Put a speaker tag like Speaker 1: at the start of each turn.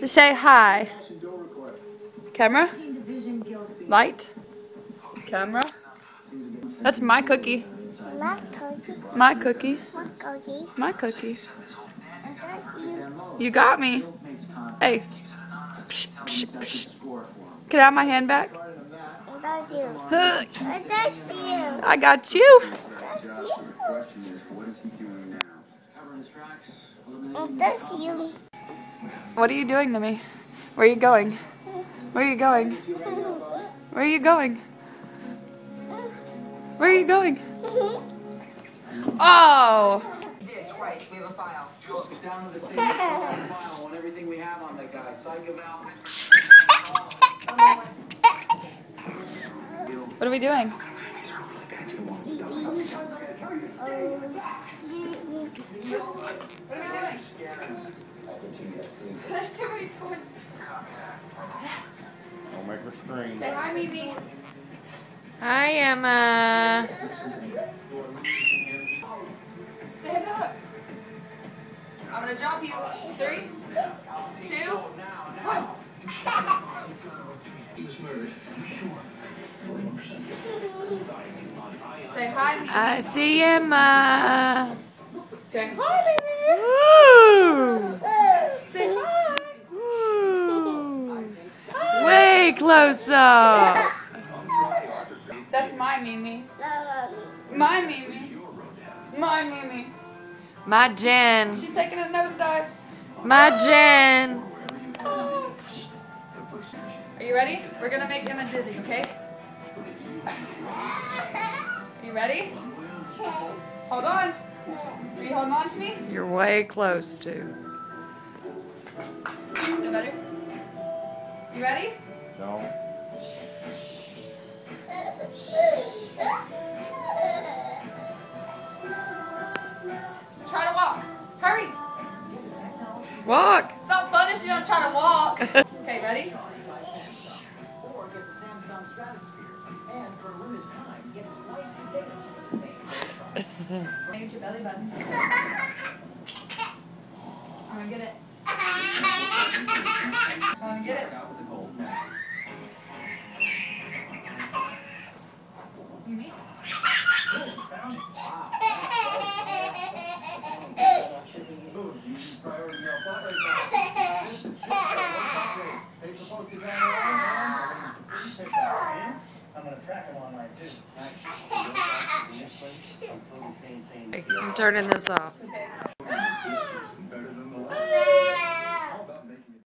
Speaker 1: Say hi. Camera? Light? Camera? That's my cookie.
Speaker 2: My cookie.
Speaker 1: My cookie.
Speaker 2: My cookie.
Speaker 1: My cookie.
Speaker 2: And that's you.
Speaker 1: You got me. Hey. Psh, psh, psh. Can I have my hand back?
Speaker 2: And that's you.
Speaker 1: Huh.
Speaker 2: And that's you.
Speaker 1: I got you.
Speaker 2: That's you. And that's you.
Speaker 1: What are you doing to me? Where are you going? Where are you going? Where are you going? Where are you going? Oh!
Speaker 3: We did twice. We have a file. Jules, get down to the same file. I want everything we have on that guy. Psych eval.
Speaker 1: What are we doing? What are we doing? There's too many toys.
Speaker 4: Don't make her scream.
Speaker 1: Say hi, Mimi.
Speaker 5: Hi, Emma.
Speaker 1: Stand up. I'm gonna drop you. 3, 2, 1. Say hi, Mimi.
Speaker 5: I see Emma.
Speaker 1: Say hi, Mimi.
Speaker 5: Woo!
Speaker 1: Say hi.
Speaker 5: Woo! Way closer.
Speaker 1: That's my Mimi. My Mimi. My Mimi.
Speaker 5: My Jen.
Speaker 1: She's taking a nosedive.
Speaker 5: My Jen.
Speaker 1: Are you ready? We're gonna make Emma dizzy, okay? You ready? Hold on. Are you holding on to me?
Speaker 5: You're way close to.
Speaker 1: Is that better? You ready?
Speaker 4: No.
Speaker 1: Try to walk. Hurry.
Speaker 5: Walk.
Speaker 1: It's not fun if you don't try to walk. Okay, ready?
Speaker 3: Or get the Samsung Stratosphere. And for a limited time, get twice the data for the same price.
Speaker 1: Maybe your belly button. I'm gonna get it. I'm gonna get it.
Speaker 3: Out with the gold medal.
Speaker 1: Mimi?
Speaker 3: Found it. Wow. Priority mail flat rate now. I'm gonna track him online too.
Speaker 5: I'm turning this off.
Speaker 1: Okay.